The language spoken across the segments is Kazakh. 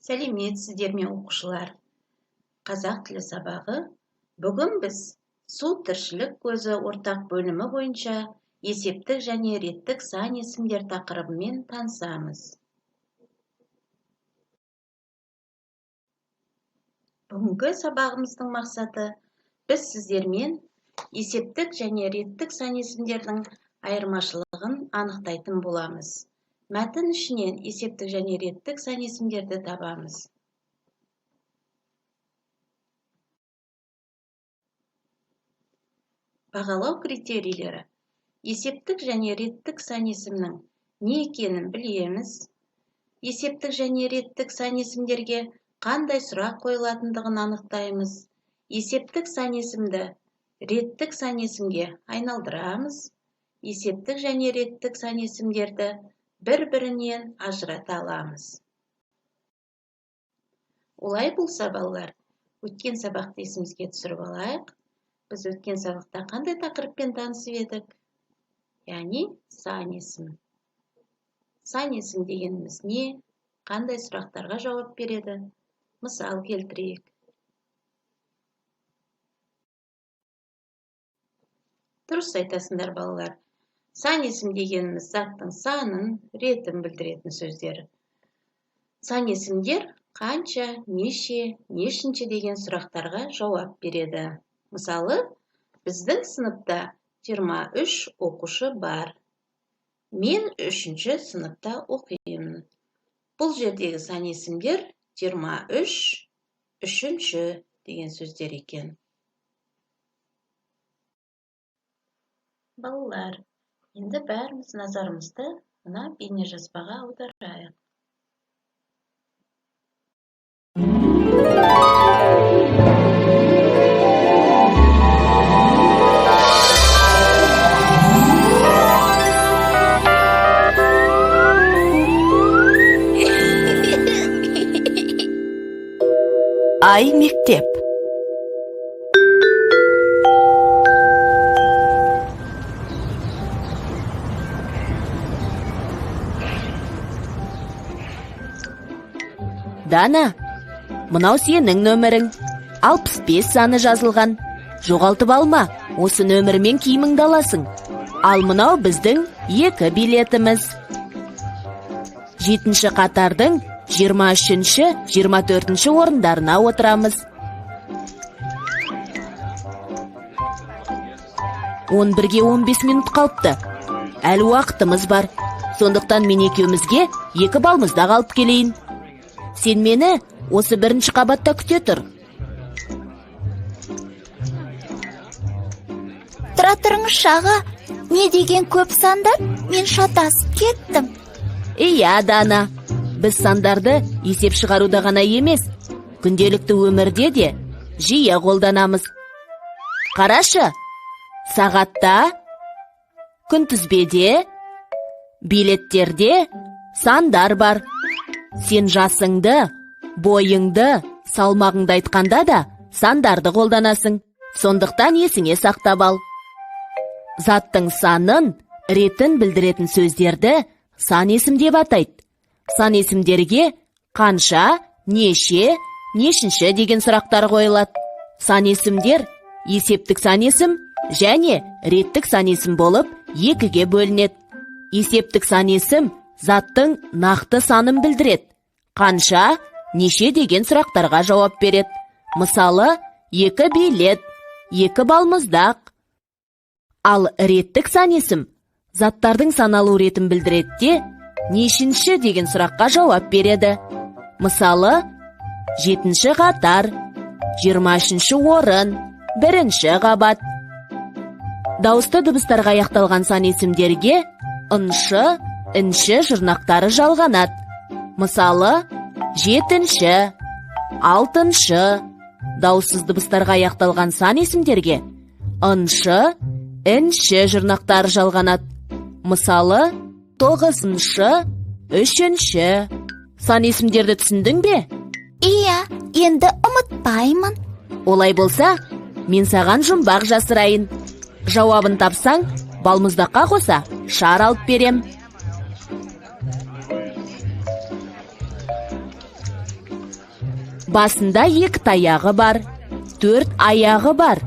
Сәлеметсіздер ме оқушылар? Қазақ тілі сабағы. Бүгін біз су тіршілік көзі ортақ бөлімі бойынша есептік және реттік сан есімдер тақырыбымен танысамыз. Бүгінгі сабағымыздың мақсаты біз сіздермен есептік және реттік сан есімдердің айырмашылығын анықтайтын боламыз. Мәтін ішінен есептік және реттік сан есімдерді табамыз. Бағалау критерийлері. Есептік және реттік сан есімнің не екенін білеміз. Есептік және реттік сан есімдерге қандай сұрақ қойылатындығын анықтаймыз. Есептік сан есімді реттік сан есімге айналдырамыз. Есептік және реттік сан есімдерді бір-бірінен ажырата аламыз. Олай болса, балалар, өткен сабақты есімізге түсіріп алайық. Біз өткен сабақта қандай тақырыппен танысып едік? Яғни сан есім. Сан есім дегеніміз не? Қандай сұрақтарға жауап береді? Мысал келтірейік. Дұрыс айтасыңдар, балалар. Сан есім дегеніміз заттың санын, ретін білдіретін сөздер. Сан есімдер қанша, неше, нешінші деген сұрақтарға жауап береді. Мысалы, біздің сыныпта 23 оқушы бар. Мен 3-ші сыныпта оқимын. Бұл жердегі сан есімдер 23, 3-ші деген сөздер екен. Балалар, енді бәріміз назарымызды мына бейнежазбаға аударайық. Ай мектеп. Дана, мынау сенің нөмірің. 65 саны жазылған. Жоғалтып алма, осы нөмірмен киіміңді аласың. Ал мынау біздің 2 билетіміз. 7-ші қатардың 23-ші, 24-ші орындарына отырамыз. 11-ге 15 минут қалыпты. Әлі уақытымыз бар. Сондықтан мен екеумізге 2 балмызда қалып келейін. Сен мені осы 1-ші қабатта күте тұр. Тұра тұрыңызшы аға, не деген көп сандар? Мен шатасып кеттім. Иә, Дана, біз сандарды есеп шығаруда ғана емес, күнделікті өмірде де жиі қолданамыз. Қарашы, сағатта, күнтізбеде, билеттерде сандар бар. Сен жасыңды, бойыңды, салмағыңды айтқанда да сандарды қолданасың. Сондықтан есіңе сақтап ал. Заттың санын, ретін білдіретін сөздерді сан есім деп атайды. Сан есімдерге қанша, неше, нешінші деген сұрақтар қойылады. Сан есімдер есептік сан есім және реттік сан есім болып 2-ге бөлінеді. Есептік сан есім заттың нақты санын білдіреді. Қанша, неше деген сұрақтарға жауап береді. Мысалы, 2 билет, 2 балмұздақ. Ал реттік сан есім заттардың саналу ретін білдіреді де, нешінші деген сұраққа жауап береді. Мысалы, 7-ші қатар, 23-ші орын, 1-ші қабат. Дауысты дыбыстарға аяқталған сан есімдерге ыншы, інші жұрнақтары жалғанады. Мысалы, 7-ші, 6-шы. Дауыссыз дыбыстарға аяқталған сан есімдерге ыншы, інші жұрнақтары жалғанады. Мысалы, 9-шы, 3-ші. Сан есімдерді түсіндің бе? Иә, енді ұмытпаймын. Олай болса, мен саған жұмбақ жасырайын. Жауабын тапсаң, балмұздаққа қоса шар алып берем. Басында 2 таяғы бар, 4 аяғы бар.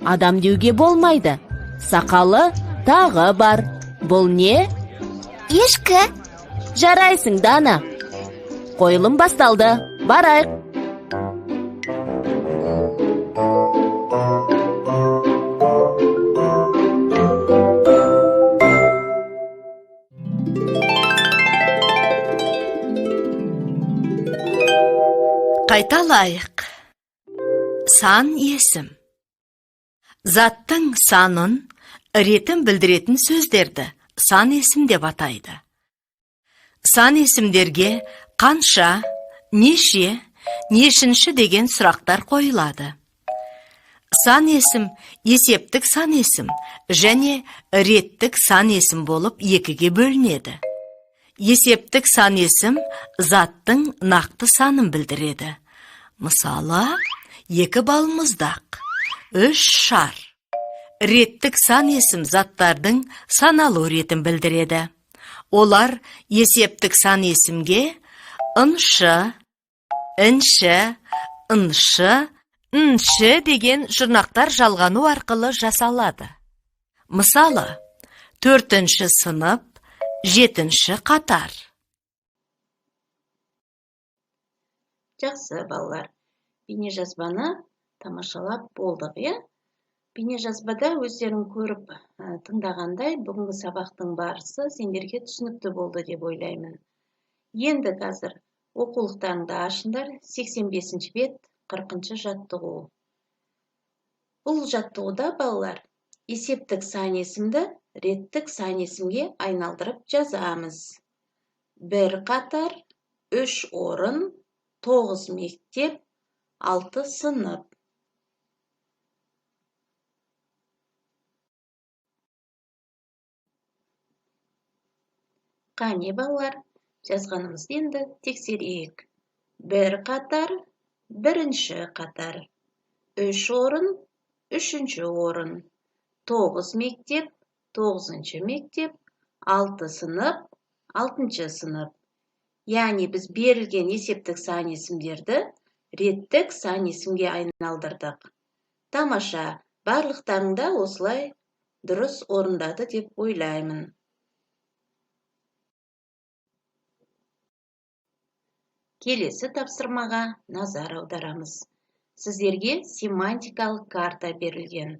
Адам деуге болмайды. Сақалы тағы бар. Бұл не? Ешкі. Жарайсың, Дана. Қойылым басталды. Барайық. Қайталайық. Сан есім. Заттың санын, ретін білдіретін сөздерді сан есім деп атайды. Сан есімдерге қанша, неше, нешінші деген сұрақтар қойылады. Сан есім есептік сан есім және реттік сан есім болып екіге бөлінеді. Есептік сан есім заттың нақты санын білдіреді. Мысалы, 2 балмұздақ, 3 шар. Реттік сан есім заттардың саналу ретін білдіреді. Олар есептік сан есімге ыншы, інші, ыншы, нші деген жұрнақтар жалғану арқылы жасалады. Мысалы, 4-ші сынып, 7-ші қатар. Жақсы, балалар. Бейнежазбаны тамашалап болдық, е? Бейнежазбада өздерің көріп тыңдағандай, бүгінгі сабақтың барысы сендерге түсінікті болды деп ойлаймын. Енді қазір оқулықтарыңды ашыңдар, 85-ші бет, 40-ші жаттығу. Бұл жаттығуда, балалар, есептік сан есімді реттік сан есімге айналдырып жазамыз. 1 қатар, 3 орын, 9 мектеп, 6 сынып. Қане, балалар, жазғанымызды енді тексерейік. 1 қатар, 1-ші қатар, 3 орын, 3-ші орын, 9 мектеп, 9-ші мектеп, 6 сынып, 6-ші сынып. Яғни біз берілген есептік сан есімдерді реттік сан есімге айналдырдық. Тамаша, барлықтарыңда осылай дұрыс орындады деп ойлаймын. Келесі тапсырмаға назар аударамыз. Сіздерге семантикалық карта берілген.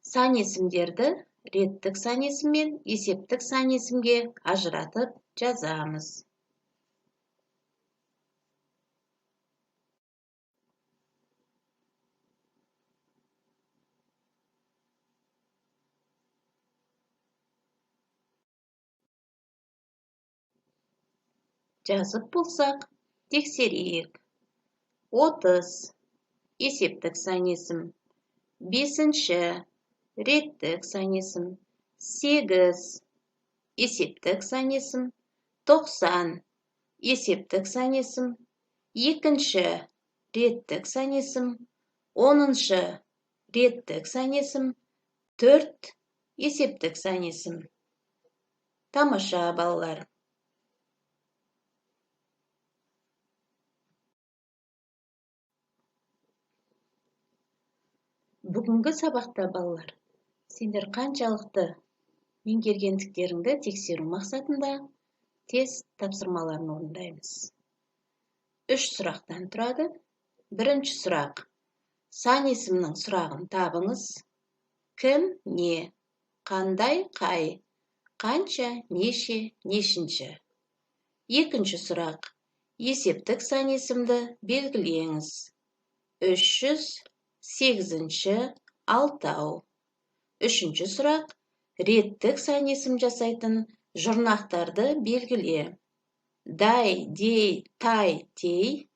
Сан есімдерді реттік сан есім мен есептік сан есімге ажыратып жазамыз. Жазып болсақ, тексерейік. 30 есептік сан есім, 5-ші реттік сан есім, 8 есептік сан есім, 90 есептік сан есім, 2-ші реттік сан есім, 10-ші реттік сан есім, 4 есептік сан есім. Тамаша, балалар. Бүгінгі сабақта, балалар, сендер қаншалықты меңгергендіктеріңді тексеру мақсатында тест тапсырмаларын орындаймыз. 3 сұрақтан тұрады. Бірінші сұрақ. Сан есімнің сұрағын табыңыз. Кім, не, қандай, қай, қанша, неше, нешінші. Екінші сұрақ. Есептік сан есімді белгілеңіз. 308-ші алтау. Үшінші сұрақ. Реттік сан есім жасайтын жұрнақтарды белгіле. Дай, дей, тай, тей,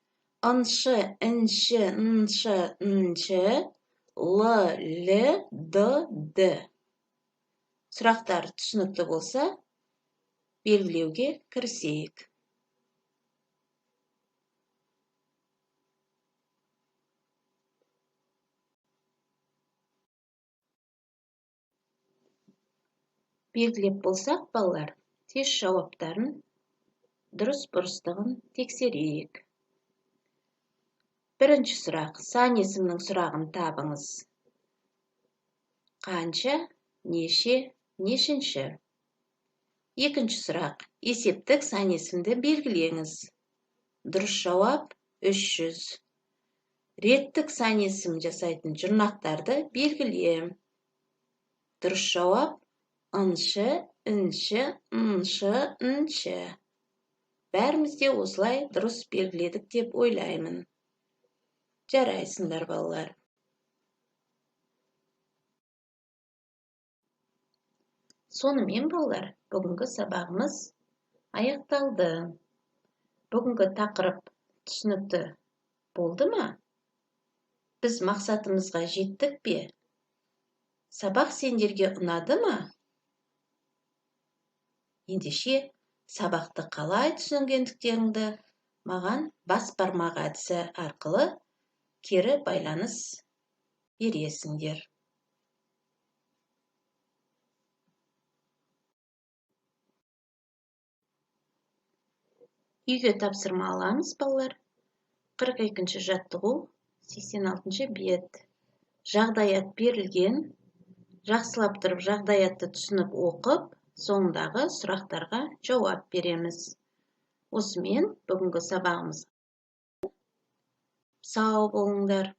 ыншы, інші, ншы, нші, д. Сұрақтар түсінікті болса, белгілеуге кірісейік. Белгілеп болсақ, балалар, тест жауаптарын дұрыс-бұрыстығын тексерейік. Бірінші сұрақ, сан есімнің сұрағын табыңыз. Қанша, неше, нешінші? Екінші сұрақ, есептік сан есімді белгілеңіз. Дұрыс жауап 300. Реттік сан есім жасайтын жұрнақтарды белгіле. Дұрыс жауап ыншы, інші, ыншы, ыншы. Бәрімізде осылай дұрыс белгіледік деп ойлаймын. Жарайсыңдар, балалар. Сонымен, балалар, бүгінгі сабағымыз аяқталды. Бүгінгі тақырып түсінікті болды ма? Біз мақсатымызға жеттік пе? Сабақ сендерге ұнады ма? Ендеше, сабақты қалай түсінгендіктеріңді маған бас бармақ әдісі арқылы кері байланыс бересіңдер. Үйге тапсырма аламыз, балалар. 42-ші жаттығу, 86-ші бет. Жағдаят берілген. Жақсылап тұрып жағдаятты түсініп оқып, соңындағы сұрақтарға жауап береміз. Осымен бүгінгі сабағымыз. Сау болыңдар.